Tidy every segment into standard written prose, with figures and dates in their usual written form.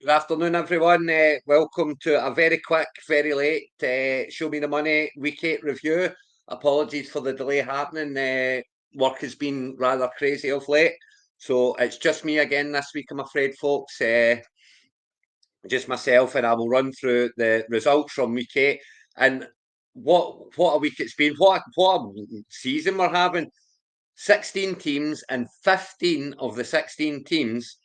Good afternoon, everyone. Welcome to a very quick, very late Show Me the Money Week 8 review. Apologies for the delay happening. Work has been rather crazy of late. So it's just me again this week, I'm afraid, folks. Just myself, and I will run through the results from Week 8. And what a week it's been. What a season we're having. 16 teams, and 15 of the 16 teams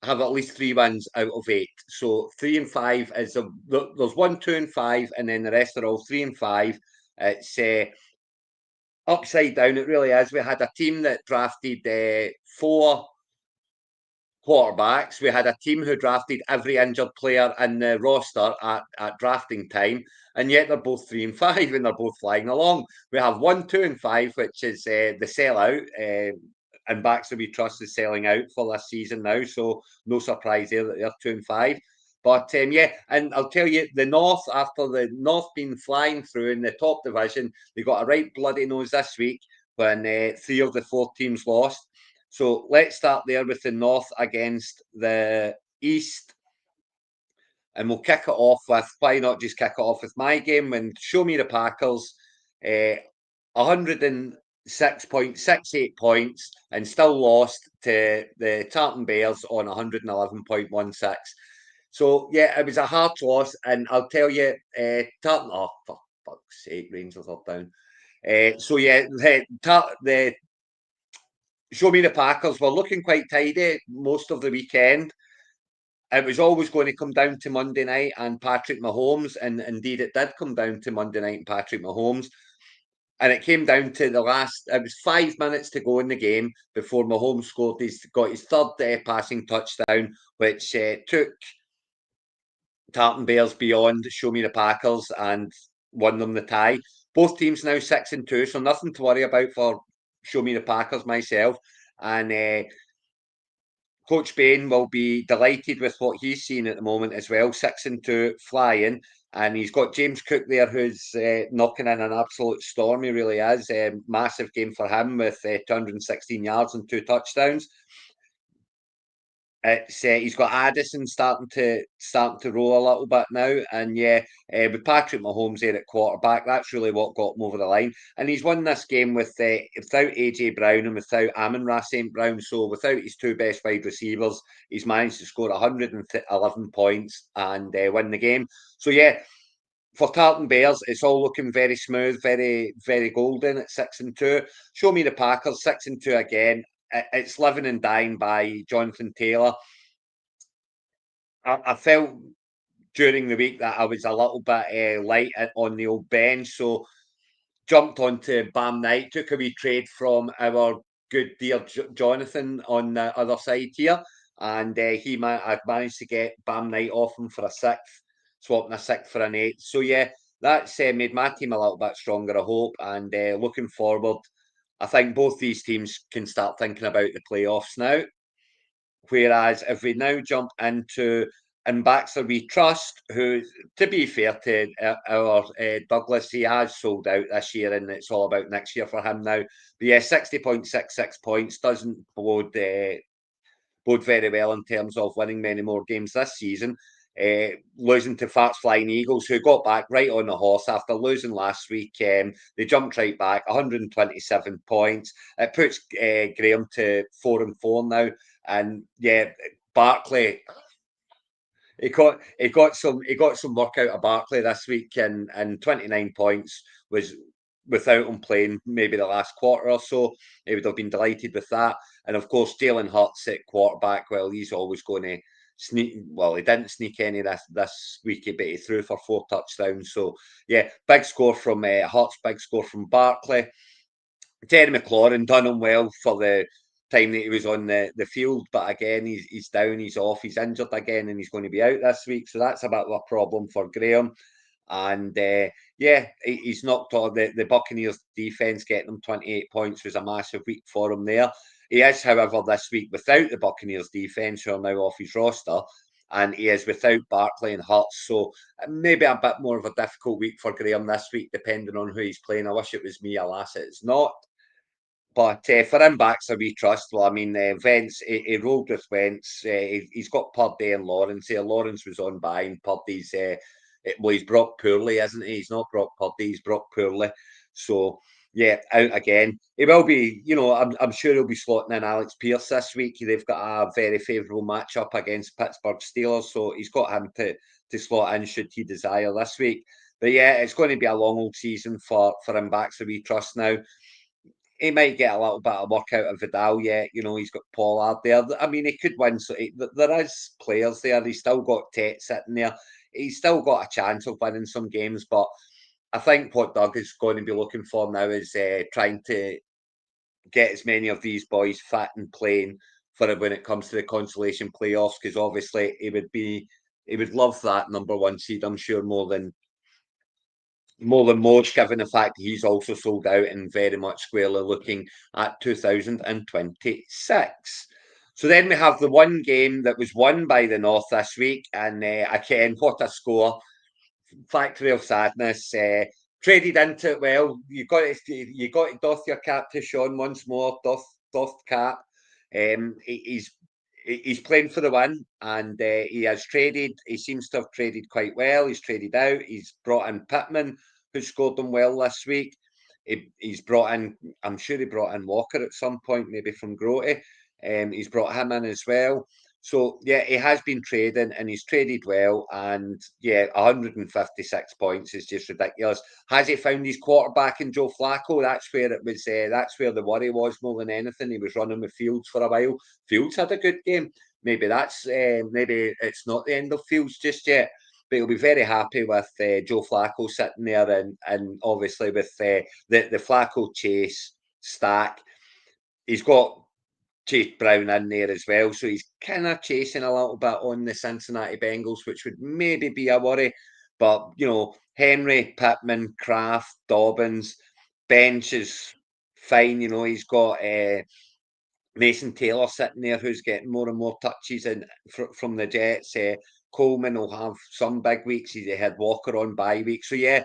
have at least 3 wins out of 8. So 3 and 5 is there's 1, 2, and 5, and then the rest are all 3 and 5. It's upside down. It really is. We had a team that drafted 4 quarterbacks. We had a team who drafted every injured player in the roster at drafting time, and yet they're both 3 and 5, and they're both flying along. We have 1, 2, and 5, which is the sellout. And Baxter We Trust is selling out for this season now, so no surprise there that they're 2 and 5. But yeah, and I'll tell you, the North, after the North been flying through in the top division, they got a right bloody nose this week when 3 of the 4 teams lost. So let's start there with the North against the East. And we'll kick it off with, why not just kick it off with my game when Show Me the Packers, 106.68 points, and still lost to the Tartan Bears on 111.16. So yeah, it was a hard loss, and I'll tell you, Tartan, oh for fuck's sake, Rangers are down. So yeah, the Show Me the Packers were looking quite tidy most of the weekend. It was always going to come down to Monday night and Patrick Mahomes, and indeed it did come down to Monday night and Patrick Mahomes. And it came down to the last, it was 5 minutes to go in the game before Mahomes got his third passing touchdown, which took Tartan Bears beyond Show Me the Packers and won them the tie. Both teams now 6-2, so nothing to worry about for Show Me the Packers myself. And Coach Bain will be delighted with what he's seen at the moment as well. 6-2, flying, and he's got James Cook there, who's knocking in an absolute storm. He really is. Massive game for him with 216 yards and 2 touchdowns. It's he's got Addison starting to roll a little bit now, and yeah, with Patrick Mahomes there at quarterback, that's really what got him over the line. And he's won this game without AJ Brown and without Amon-Ra St. Brown, so without his 2 best wide receivers, he's managed to score 111 points and win the game. So yeah, for Tartan Bears, it's all looking very smooth, very, very golden at 6-2. Show Me the Packers, 6-2 again. It's living and dying by Jonathan Taylor. I felt during the week that I was a little bit light on the old bench, so jumped onto Bam Knight, took a wee trade from our good dear Jonathan on the other side here, and I've managed to get Bam Knight off him for a sixth, swapping a sixth for an eighth. So yeah, that's made my team a little bit stronger, I hope, and looking forward. I think both these teams can start thinking about the playoffs now. Whereas if we now jump into and Baxter We Trust, who, to be fair to our Douglas, he has sold out this year, and it's all about next year for him now. But yeah, 60.66 points doesn't bode very well in terms of winning many more games this season. Losing to Farts Flying Eagles, who got back right on the horse after losing last week. They jumped right back, 127 points. It puts Graham to 4-4 now. And yeah, Barkley, he got some work out of Barkley this week, and 29 points was without him playing maybe the last quarter or so. He would have been delighted with that. And of course, Jalen Hurts at quarterback, well, he's always going to sneak. Well, he didn't sneak any this week, but he threw for 4 touchdowns. So yeah, big score from Hurts, big score from Barkley. Terry McLaurin done him well for the time that he was on the field, but again, he's down, he's off, he's injured again, and he's going to be out this week. So that's a bit of a problem for Graham. And yeah, he's knocked on the Buccaneers defense, getting them 28 points was a massive week for him there. He is, however, this week without the Buccaneers defense, who are now off his roster, and he is without Barkley and Hurts. So maybe a bit more of a difficult week for Graham this week, depending on who he's playing. I wish it was me, alas, it's not. But for him, backs a wee trust. Well, I mean, Vents, he rolled with Vents. He's got Purdy and Lawrence here. Lawrence was on by, and Purdy's, well, he's Brock Poorly, isn't he? He's not Brock Purdy, he's Brock Poorly. So, yeah, out again. He will be, I'm sure he'll be slotting in Alex Pierce this week. They've got a very favourable matchup against Pittsburgh Steelers, so he's got him to slot in should he desire this week. But yeah, it's going to be a long old season for him backs that we trust now. He might get a little bit of work out of Vidal yet. He's got Pollard there. I mean, he could win. So there is players there. He's still got Tet sitting there. He's still got a chance of winning some games. But I think what Doug is going to be looking for now is trying to get as many of these boys fit and playing for it when it comes to the consolation playoffs. Because obviously he would love that number one seed. I'm sure more than most, given the fact he's also sold out and very much squarely looking at 2026. So then we have the one game that was won by the North this week, and again, what a score! Factory of Sadness. Traded into it well. You got to doff your cap to Sean once more. Doff cap. He's playing for the win, and he has traded. He seems to have traded quite well. He's traded out. He's brought in Pittman, who scored them well this week. He's brought in. I'm sure he brought in Walker at some point, maybe from Grote. He's brought him in as well. So yeah, he has been trading and he's traded well. And yeah, 156 points is just ridiculous. Has he found his quarterback in Joe Flacco? That's where it was. That's where the worry was more than anything. He was running with Fields for a while. Fields had a good game. Maybe maybe it's not the end of Fields just yet. But he'll be very happy with Joe Flacco sitting there, and obviously with the Flacco Chase stack. He's got Chase Brown in there as well. So he's kind of chasing a little bit on the Cincinnati Bengals, which would maybe be a worry. But, Henry, Pittman, Kraft, Dobbins, bench is fine. He's got Mason Taylor sitting there who's getting more and more touches from the Jets. Coleman will have some big weeks. He had Walker on bye week. So, yeah,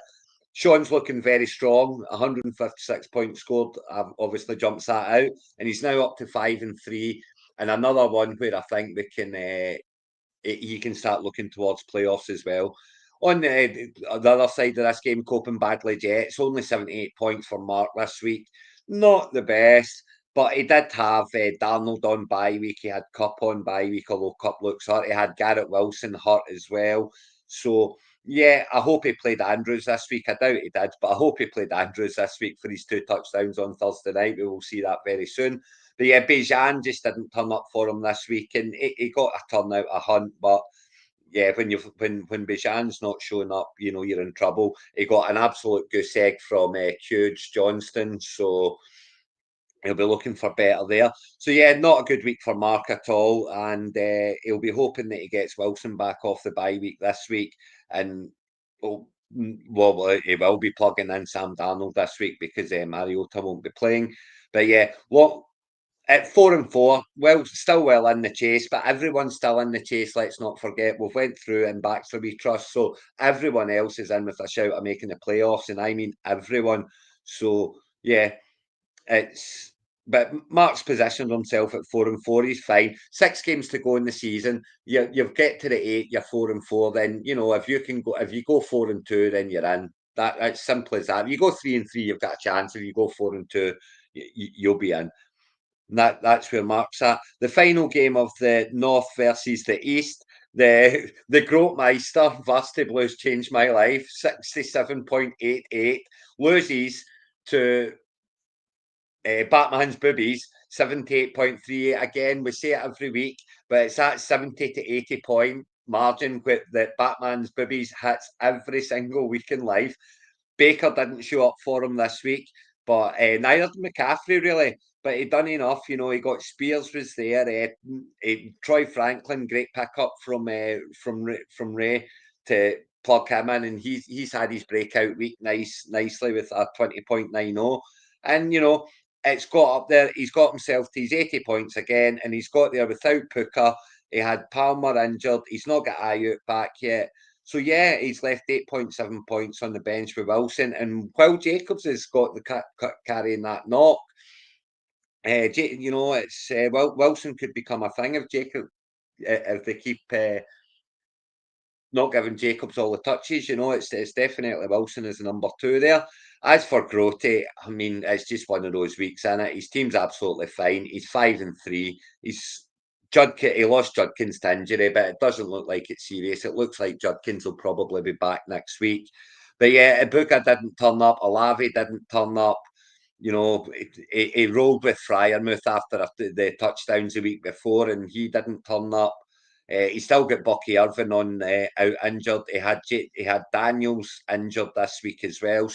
Sean's looking very strong. 156 points scored. Obviously jumps that out, and he's now up to 5-3. And another one where I think we can he can start looking towards playoffs as well. On the other side of this game, Coping badly Jets, only 78 points for Mark this week. Not the best, but he did have Darnold on bye week. He had Cup on bye week, although Cup looks hurt. He had Garrett Wilson hurt as well. So, yeah, I hope he played Andrews this week. I doubt he did, but I hope he played Andrews this week for his 2 touchdowns on Thursday night. We will see that very soon. But yeah, Bijan just didn't turn up for him this week, and he got a turn out a hunt. But yeah, when Bijan's not showing up, you're in trouble. He got an absolute goose egg from Hughes Johnston, so he'll be looking for better there. So yeah, not a good week for Mark at all, and he'll be hoping that he gets Wilson back off the bye week this week, and well, he will be plugging in Sam Darnold this week because Mariota won't be playing. But yeah, what at 4-4, well, still well in the chase, but everyone's still in the chase. Let's not forget we've went through and back for we trust, so everyone else is in with a shout of making the playoffs, and I mean everyone. So yeah, but Mark's positioned himself at 4-4. He's fine. 6 games to go in the season. You've get to the 8. You're 4-4. Then if you go 4-2, then you're in. That's simple as that. If you go 3-3, you've got a chance. If you go 4-2, you'll be in. And that's where Mark's at. The final game of the North versus the East. The Grotmeister Varsity Blues changed my life. 67.88 loses to Batman's Boobies, 78.38. Again, we say it every week, but it's that 70 to 80 point margin that Batman's Boobies hits every single week in life. Baker didn't show up for him this week, but neither did McCaffrey really. But he done enough, he got Spears was there. Troy Franklin, great pickup from Ray to plug him in, and he's had his breakout week nicely with a 20.90. And it's got up there. He's got himself to his 80 points again, and he's got there without Puka. He had Palmer injured. He's not got Ayuk back yet. So yeah, he's left 8.7 points on the bench for Wilson, and Will Jacobs has got the carrying that knock. It's Wilson could become a thing if Jacob if they keep not giving Jacobs all the touches. It's definitely Wilson as the number two there. As for Grote, I mean, it's just one of those weeks, in it? His team's absolutely fine. He's 5-3. He lost Judkins to injury, but it doesn't look like it's serious. It looks like Judkins will probably be back next week. But yeah, Ibuka didn't turn up. Olave didn't turn up. He rolled with Fryermuth after the touchdowns the week before, and he didn't turn up. He's still got Bucky Irvin on out injured. He had Daniels injured this week as well.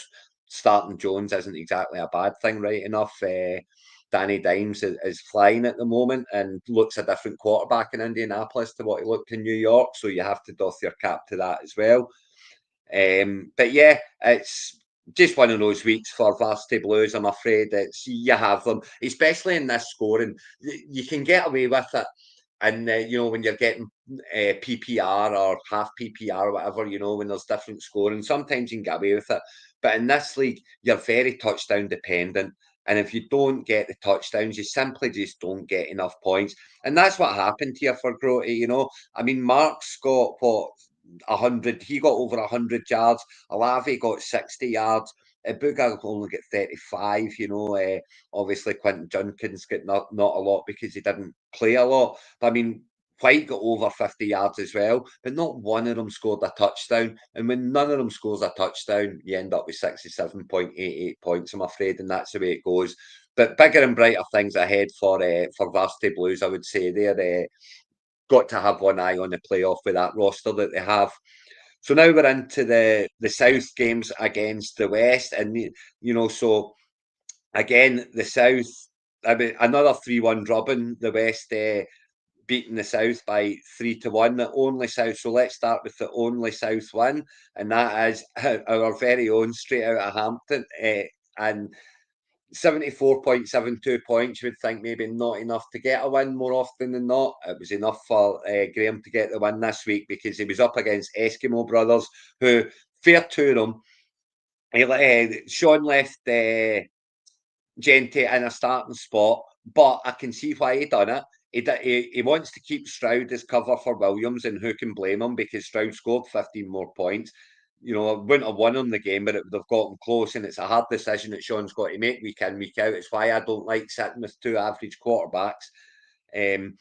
Starting Jones isn't exactly a bad thing, right enough. Danny Dimes is flying at the moment and looks a different quarterback in Indianapolis to what he looked in New York. So you have to doff your cap to that as well. But yeah, it's just one of those weeks for Varsity Blues. I'm afraid you have them, especially in this scoring. You can get away with it, and when you're getting PPR or half PPR or whatever, when there's different scoring, sometimes you can get away with it. But in this league, you're very touchdown dependent. And if you don't get the touchdowns, you simply just don't get enough points. And that's what happened here for Grote. I mean, Mark's got what 100. He got over 100 yards. Olave got 60 yards. Ibuka only got 35. Obviously Quentin Junkins got not a lot because he didn't play a lot. But I mean, White got over 50 yards as well, but not one of them scored a touchdown. And when none of them scores a touchdown, you end up with 67.88 points, I'm afraid, and that's the way it goes. But bigger and brighter things ahead for Varsity Blues, I would say. They're got to have one eye on the playoff with that roster that they have. So now we're into the South games against the West, and so again the South. I mean, another 3-1 drubbing. The West beating the South by 3-1. The only South. So let's start with the only South win, and that is our very own straight out of Hampton, and 74.72 points. You would think maybe not enough to get a win more often than not. It was enough for Graham to get the win this week because he was up against Eskimo Brothers, who, fair to them, Sean left Gente in a starting spot, but I can see why he done it. He wants to keep Stroud as cover for Williams, and who can blame him because Stroud scored 15 more points. I wouldn't have won on the game, but it would have gotten close, and it's a hard decision that Sean's got to make week in, week out. It's why I don't like sitting with two average quarterbacks. Um,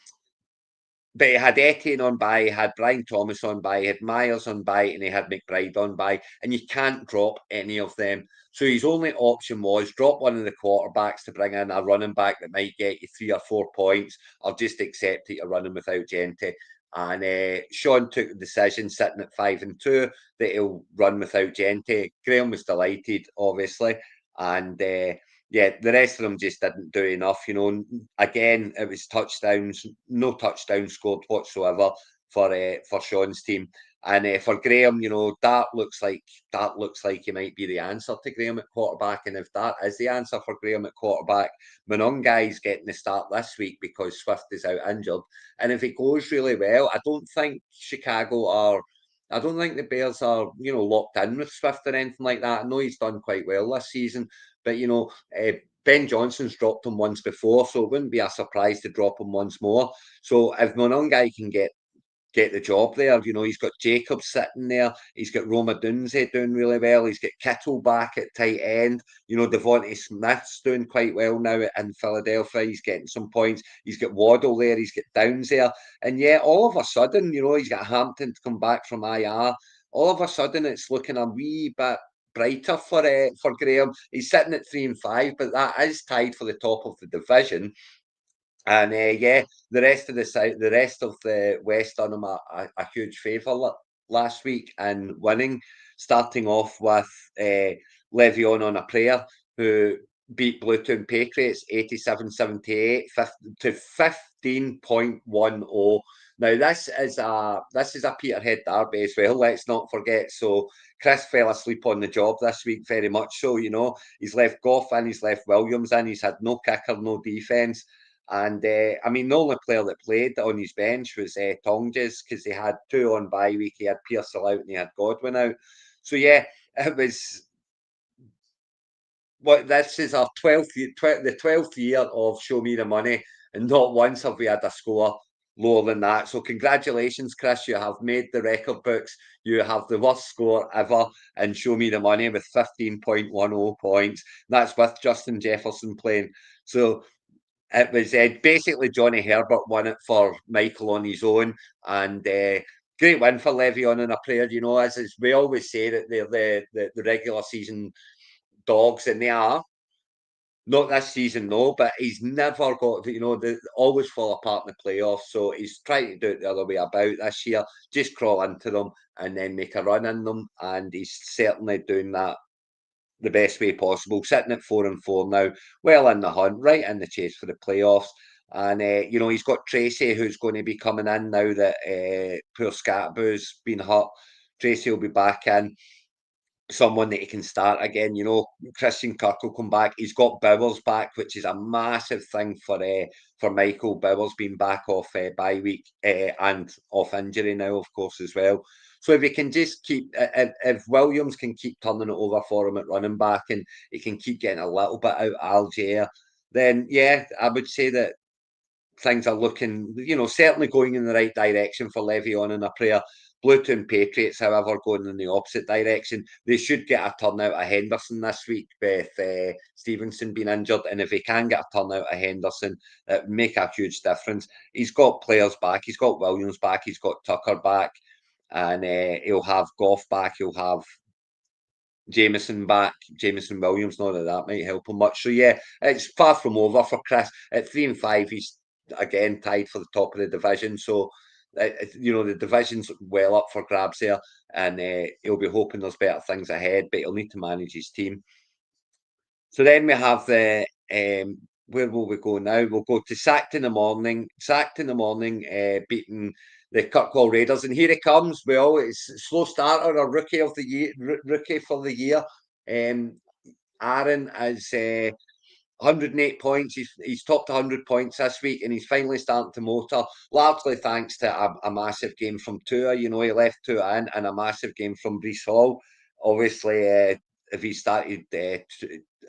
but he had Etienne on bye, he had Brian Thomas on bye, he had Myers on bye, and he had McBride on bye, and you can't drop any of them. So his only option was drop one of the quarterbacks to bring in a running back that might get you 3 or 4 points, or just accept that you're running without Gente. And Sean took the decision, sitting at 5-2, that he'll run without Gente. Graham was delighted, obviously, and yeah, the rest of them just didn't do enough. Again, it was touchdowns, no touchdowns scored whatsoever for Sean's team, and for Graham, that looks like he might be the answer to Graham at quarterback. And if that is the answer for Graham at quarterback, Monongai's getting the start this week because Swift is out injured. And if it goes really well, I don't think Chicago are. I don't think the Bears are, locked in with Swift or anything like that. I know he's done quite well this season, but Ben Johnson's dropped him once before, so it wouldn't be a surprise to drop him once more. So if Monongai can get the job there, he's got Jacobs sitting there, he's got Roma Dunze doing really well, he's got Kittle back at tight end, Devontae Smith's doing quite well now in Philadelphia, he's getting some points, he's got Waddle there, he's got Downs there, and yeah, all of a sudden, he's got Hampton to come back from IR. All of a sudden, it's looking a wee bit brighter for Graham. He's sitting at 3-5, but that is tied for the top of the division. And yeah, the rest of the West done him a huge favour last week and winning, starting off with Le'Veon on a prayer, who beat Bluetown Patriots 87-78 to 15.10. Now this is a Peterhead derby as well. Let's not forget. So Chris fell asleep on the job this week, very much so. He's left Goff in, he's left Williams in, he's had no kicker, no defence. And I mean, the only player that played on his bench was Tonges, because he had two on bye week. He had Pearsall out and he had Godwin out. So yeah, it was what this is our 12th year of Show Me the Money, and not once have we had a score lower than that. So congratulations, Chris. You have made the record books. You have the worst score ever in Show Me the Money with 15.10 points. That's with Justin Jefferson playing. So it was basically Johnny Herbert won it for Michael on his own, and great win for Le'Veon and a prayer. You know, as we always say that they're the regular season dogs, and they are. Not this season, no, but he's never got, they always fall apart in the playoffs. So he's trying to do it the other way about this year, just crawl into them and then make a run in them. And he's certainly doing that the best way possible, sitting at 4-4 now, well in the hunt, right in the chase for the playoffs. And, he's got Tracy, who's going to be coming in now that poor Scatterboo's been hurt. Tracy will be back in, someone that he can start again. Christian Kirk will come back. He's got Bowers back, which is a massive thing for Michael. Bowers being back off bye week and off injury now, of course, as well. So if he can just keep, if Williams can keep turning it over for him at running back, and he can keep getting a little bit out of Algier, then yeah, I would say that things are looking, certainly going in the right direction for Le'Veon and a prayer. Bluetown Patriots, however, going in the opposite direction. They should get a turnout of Henderson this week with Stevenson being injured. And if he can get a turnout of Henderson, it would make a huge difference. He's got players back. He's got Williams back. He's got Tucker back. And he'll have Goff back. He'll have Jameson back, Jameson Williams. Not that might help him much. So yeah, it's far from over for Chris. At 3-5, he's again tied for the top of the division. So the division's well up for grabs there, and he'll be hoping there's better things ahead. But he'll need to manage his team. So then we have the where will we go now? We'll go to Sacked in the Morning. Sacked in the Morning, beating the Kirkwall Raiders, and here he comes. Well, it's slow starter, a rookie of the year, rookie for the year. Aaron is 108 points. He's topped 100 points this week, and he's finally starting to motor, largely thanks to a massive game from Tua. He left Tua in, and a massive game from Breece Hall. Obviously, if he started,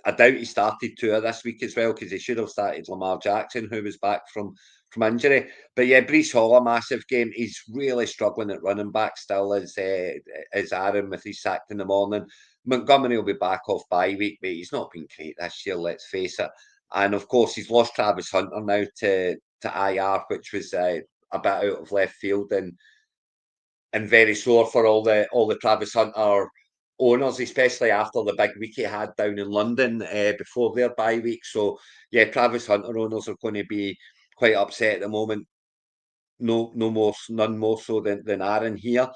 I doubt he started Tua this week as well, because he should have started Lamar Jackson, who was back from injury. But yeah, Breece Hall, a massive game. He's really struggling at running back still, as Aaron with his sacked in the morning. Montgomery will be back off bye week, but he's not been great this year, let's face it. And of course, he's lost Travis Hunter now to IR, which was a bit out of left field and very sore for all the Travis Hunter owners, especially after the big week he had down in London before their bye week. So yeah, Travis Hunter owners are going to be quite upset at the moment. None more so than Aaron here.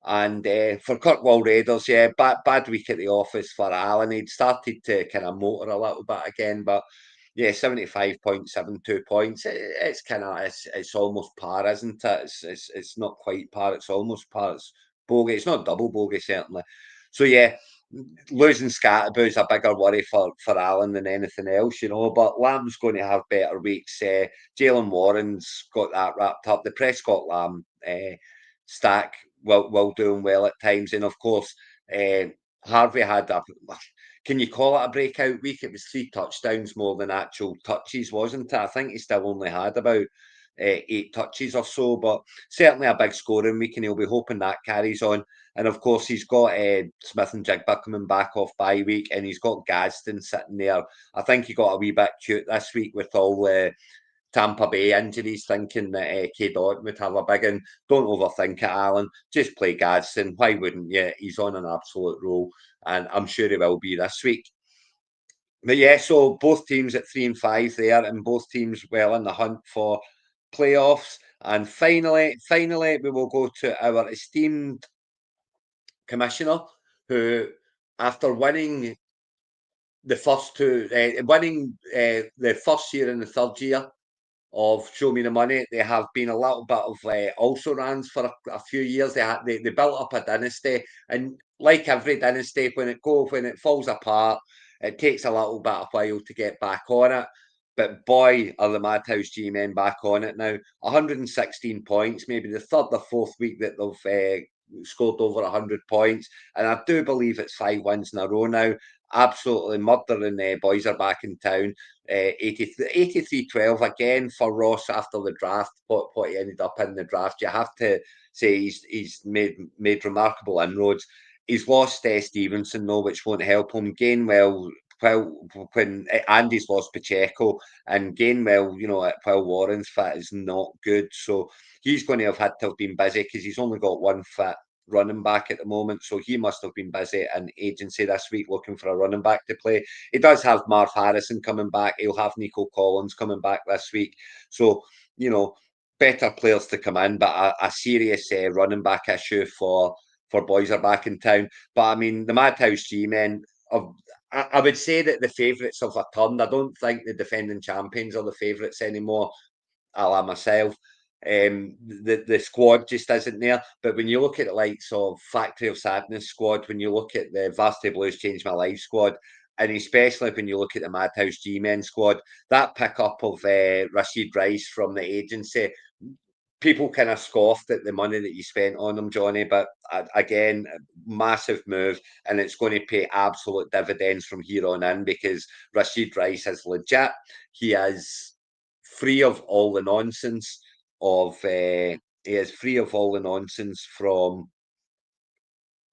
And for Kirkwall Raiders, yeah, bad week at the office for Alan. He'd started to kind of motor a little bit again, but yeah, 75.72 points. It's almost par, isn't it? It's not quite par. It's almost par. It's bogey. It's not double bogey certainly. So yeah, losing Scatterboo is a bigger worry for Alan than anything else, But Lamb's going to have better weeks. Jalen Warren's got that wrapped up. The Prescott Lamb stack will doing well at times, and of course, Harvey had a. Can you call it a breakout week? It was 3 touchdowns more than actual touches, wasn't it? I think he still only had about 8 touches or so, but certainly a big scoring week, and he'll be hoping that carries on. And of course, he's got Smith and Jigba coming back off bye week, and he's got Gadsden sitting there. I think he got a wee bit cute this week with all the Tampa Bay injuries, thinking that K. Dot would have a big one. Don't overthink it, Alan. Just play Gadsden. Why wouldn't you? He's on an absolute roll, and I'm sure he will be this week. But yeah, so both teams at 3-5 there, and both teams well in the hunt for playoffs. And finally, we will go to our esteemed commissioner, who, after winning the first two, winning the first year and the third year of Show Me the Money, they have been a little bit of also rans for a few years. They built up a dynasty, and like every dynasty, when it falls apart, it takes a little bit of while to get back on it. But boy, are the Madhouse G men back on it now. 116 points, maybe the third or fourth week that they've scored over 100 points. And I do believe it's 5 wins in a row now. Absolutely murdering. Boys are back in town. 83-12 again for Ross after the draft, what he ended up in the draft. You have to say he's made remarkable inroads. He's lost Stevenson, though, which won't help him. Gainwell, well, when Andy's lost Pacheco, and Gainwell, while Warren's fit is not good. So he's going to have had to have been busy because he's only got one fit running back at the moment. So he must have been busy in agency this week looking for a running back to play. He does have Marv Harrison coming back. He'll have Nico Collins coming back this week. So, better players to come in, but a serious running back issue for boys are back in town. But I mean, the Madhouse G-men, I would say that the favourites have returned. I don't think the defending champions are the favourites anymore, a la myself. The squad just isn't there. But when you look at the likes of Factory of Sadness squad, when you look at the Varsity Blues Change My Life squad, and especially when you look at the Madhouse G-Men squad, that pickup of Rashid Rice from the agency, people kind of scoffed at the money that you spent on him, Johnny. But again, massive move, and it's going to pay absolute dividends from here on in because Rashid Rice is legit. He is free of all the nonsense of. He is free of all the nonsense from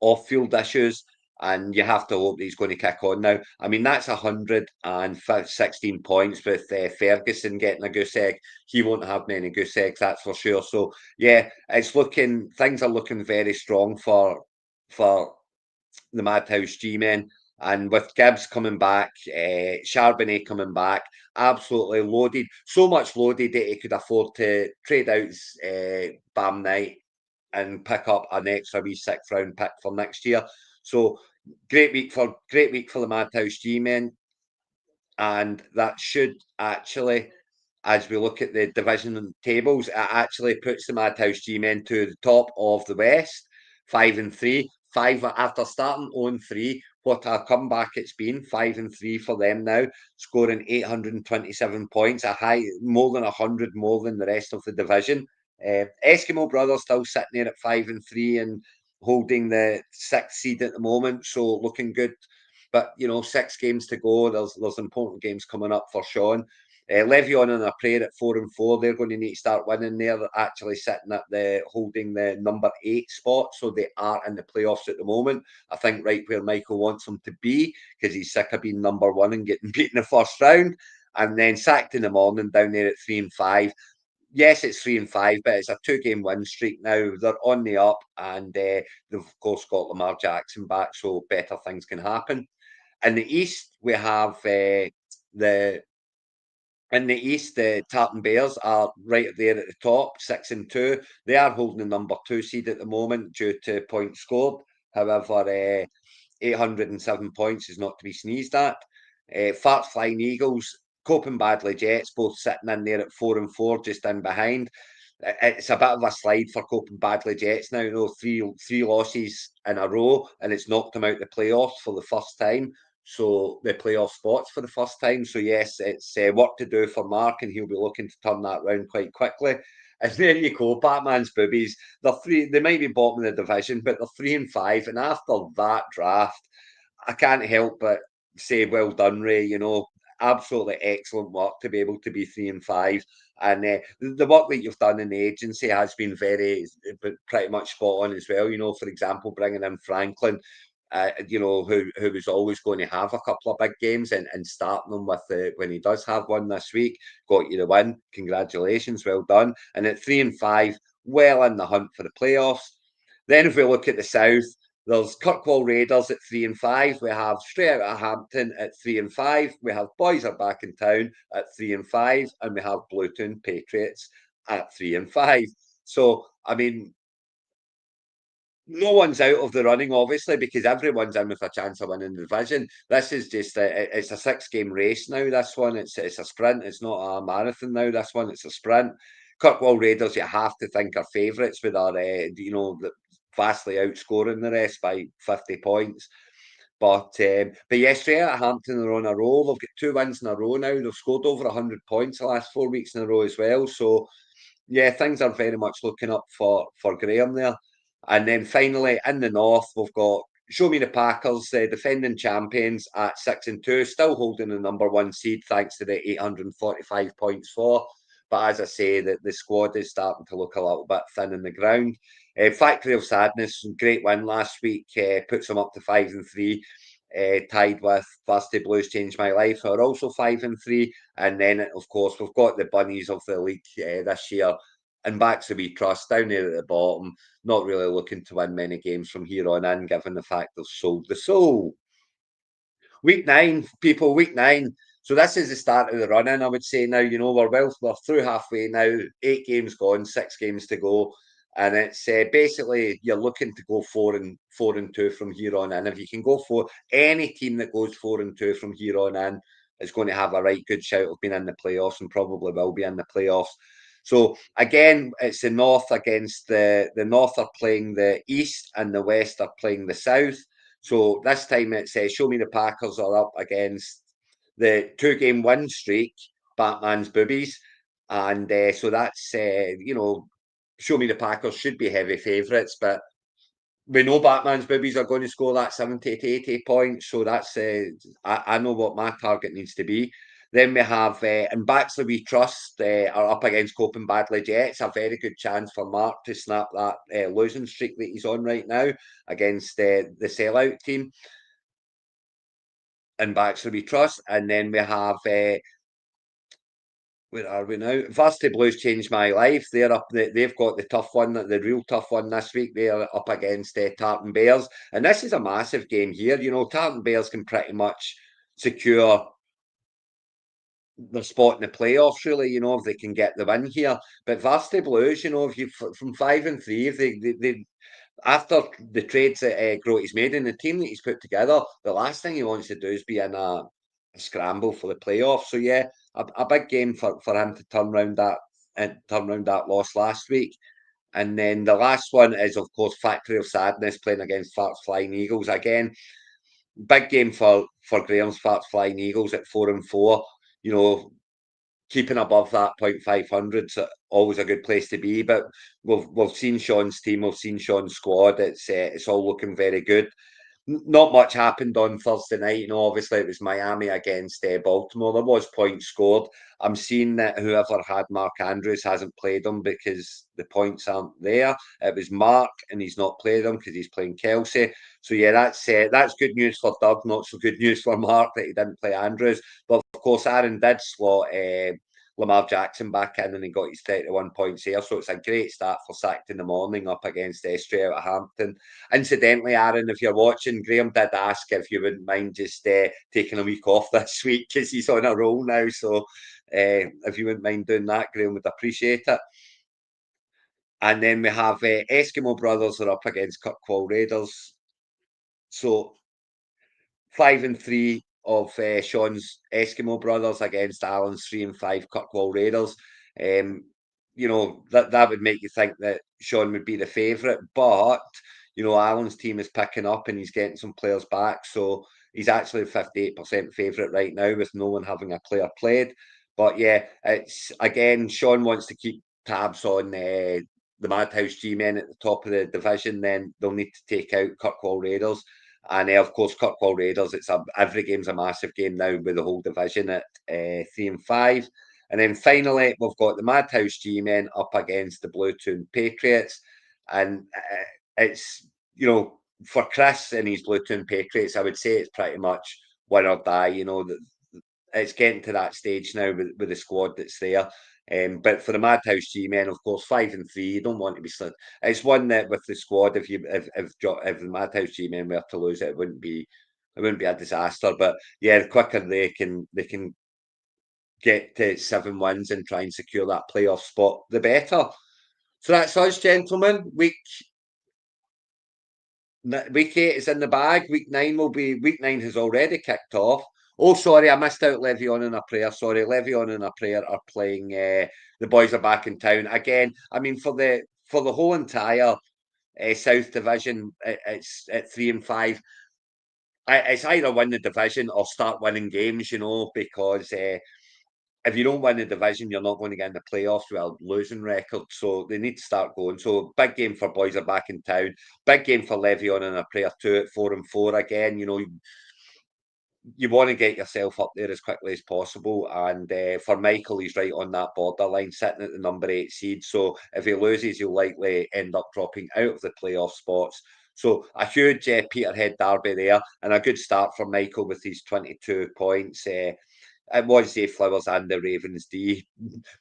off-field issues, and you have to hope that he's going to kick on now. I mean, that's 116 points with Ferguson getting a goose egg. He won't have many goose eggs, that's for sure. So yeah, things are looking very strong for the Madhouse G-men. And with Gibbs coming back, Charbonnet coming back, absolutely loaded. So much loaded that he could afford to trade out Bam Knight and pick up an extra wee 6th-round pick for next year. So great week for the Madhouse G-men, and that should actually, as we look at the division tables, it actually puts the Madhouse G-men to the top of the West, 5-3. Five after starting 0-3. What a comeback it's been! 5-3 for them now, scoring 827 points, a high more than 100 more than the rest of the division. Eskimo Brothers still sitting there at 5-3 and holding the 6th seed at the moment, so looking good. But 6 games to go. There's important games coming up for Sean. Levion and a prayer at 4-4. They're going to need to start winning. They're actually sitting at holding the number 8 spot, so they are in the playoffs at the moment. I think right where Michael wants them to be because he's sick of being number 1 and getting beaten in the first round. And then sacked in the morning down there at 3-5. Yes, it's 3-5, but it's a 2-game win streak now. They're on the up, and they've of course got Lamar Jackson back, so better things can happen. In the East, we have the Tartan Bears are right there at the top, 6-2. They are holding the number 2 seed at the moment due to points scored. However, 807 points is not to be sneezed at. Fart Flying Eagles, Coping Badly Jets, both sitting in there at 4-4, just in behind. It's a bit of a slide for Coping Badly Jets now. Three losses in a row, and it's knocked them out the playoffs for the first time. So the playoff spots for the first time. So yes, it's work to do for Mark, and he'll be looking to turn that round quite quickly. And there you go, Batman's boobies. They might be bottom of the division, but they're 3-5. And after that draft, I can't help but say, well done, Ray. Absolutely excellent work to be able to be 3-5. And the work that you've done in the agency has been pretty much spot on as well. For example, bringing in Franklin, who was always going to have a couple of big games and starting them with when he does have one this week, got you the win. Congratulations, well done. And at 3-5, well in the hunt for the playoffs. Then if we look at the South, there's Kirkwall Raiders at 3-5. We have Straight Outta Hampton at 3-5. We have Boys Are Back in Town at 3-5, and we have Bluetown Patriots at 3-5. So, I mean, no one's out of the running, obviously, because everyone's in with a chance of winning the division. This is just it's a 6-game race now. This one, it's a sprint. It's not a marathon now. This one, it's a sprint. Kirkwall Raiders, you have to think are favourites with our, vastly outscoring the rest by 50 points. But yes, Straight Outta Hampton are on a roll. They've got 2 wins in a row now. They've scored over 100 points the last 4 weeks in a row as well. So yeah, things are very much looking up for Graham there. And then finally in the north, we've got Show Me the Packers, defending champions at 6-2, still holding the number one seed thanks to the 845 points for. But as I say, the squad is starting to look a little bit thin in the ground. Factory of Sadness, great win last week, puts them up to 5-3. Tied with Varsity Blues Changed My Life, who are also 5-3. And then, of course, we've got the bunnies of the league this year. And back to We Trust down there at the bottom, not really looking to win many games from here on in, given the fact they've sold the soul. Week 9, people, week 9. So this is the start of the run in, I would say now. We're through halfway now, 8 games gone, 6 games to go. And it's basically you're looking to go 4-2 from here on in. If you can go for any team that goes 4-2 from here on in is going to have a right good shout of being in the playoffs and probably will be in the playoffs. So again, it's the North against the North are playing the East and the West are playing the South. So this time it's Show Me the Packers are up against the 2-game win streak, Batman's Boobies. And so that's, Show Me the Packers should be heavy favourites, but we know Batman's Boobies are going to score that 70 to 80 points. So that's, I know what my target needs to be. Then we have, and Baxley We Trust are up against Coping Badly Jets. A very good chance for Mark to snap that losing streak that he's on right now against the sellout team. And Baxley We Trust. And then we have, where are we now? Varsity Blues Changed My Life. They're up. They've got the tough one, the real tough one this week. They're up against Tartan Bears, and this is a massive game here. Tartan Bears can pretty much secure their spot in the playoffs. Really, if they can get the win here. But Varsity Blues, if you from 5-3, if they after the trades that Grote's made and the team that he's put together, the last thing he wants to do is be in a scramble for the playoffs. So yeah, a big game for him to turn around that loss last week. And then the last one is, of course, Factory of Sadness playing against Farts Flying Eagles. Again, big game for Graham's Farts Flying Eagles at 4-4. Keeping above that 0.500 is always a good place to be. But we've seen Sean's team, we've seen Sean's squad. It's all looking very good. Not much happened on Thursday night. Obviously it was Miami against Baltimore. There was points scored. I'm seeing that whoever had Mark Andrews hasn't played him because the points aren't there. It was Mark, and he's not played him because he's playing Kelsey. So yeah, that's good news for Doug. Not so good news for Mark that he didn't play Andrews. But of course, Aaron did slot Lamar Jackson back in, and he got his 31 points here. So it's a great start for Sacked in the Morning up against Straight Out of Hampton. Incidentally, Aaron, if you're watching, Graham did ask if you wouldn't mind just taking a week off this week because he's on a roll now. So if you wouldn't mind doing that, Graham would appreciate it. And then we have Eskimo Brothers are up against Kirkwall Raiders. So 5-3 of Sean's Eskimo Brothers against Alan's 3-5 Kirkwall Raiders. That would make you think that Sean would be the favourite, but Alan's team is picking up and he's getting some players back, so he's actually 58% favourite right now with no one having a player played. But yeah, it's again, Sean wants to keep tabs on the Madhouse G-men at the top of the division. Then they'll need to take out Kirkwall Raiders. And of course, Kirkwall Raiders, every game's a massive game now with the whole division at 3-5. And then finally, we've got the Madhouse G-men up against the Blue Toon Patriots. And it's, for Chris and his Blue Toon Patriots, I would say it's pretty much win or die. It's getting to that stage now with the squad that's there. But for the Madhouse G-men, of course, 5-3, you don't want to be slipped. It's one that with the squad, if the Madhouse G-men were to lose it, it wouldn't be a disaster. But yeah, the quicker they can get to 7 wins and try and secure that playoff spot, the better. So that's us, gentlemen. Week 8 is in the bag. Week 9 has already kicked off. Oh, sorry, I missed out Levion and a Prayer. Sorry, Levion and a Prayer are playing. The boys are back in town again. I mean, for the whole entire South Division, it's at 3-5. It's either win the division or start winning games, because if you don't win the division, you're not going to get in the playoffs with a losing record. So they need to start going. So big game for boys are back in town. Big game for Levion and a prayer two at 4-4 again. You want to get yourself up there as quickly as possible. And for Michael, he's right on that borderline, sitting at the number 8 seed. So if he loses, he'll likely end up dropping out of the playoff spots. So a huge Peterhead derby there, and a good start for Michael with his 22 points. It was Zay Flowers and the Ravens D.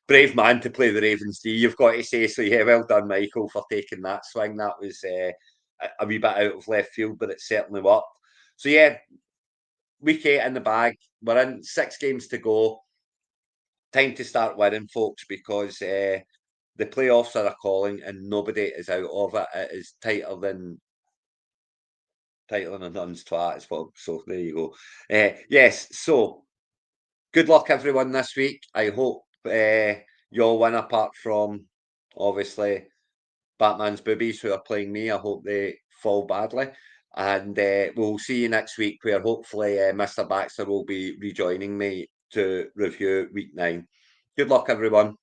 Brave man to play the Ravens D, you've got to say. So yeah, well done, Michael, for taking that swing. That was a wee bit out of left field, but it certainly worked. So yeah, week 8 in the bag. We're in 6 games to go. Time to start winning, folks, because the playoffs are a calling and nobody is out of it. It is tighter than a nun's twat as well. So there you go. Yes, so good luck everyone this week. I hope you all win, apart from obviously Batman's boobies who are playing me. I hope they fall badly. And we'll see you next week, where hopefully Mr. Baxter will be rejoining me to review week 9. Good luck, everyone.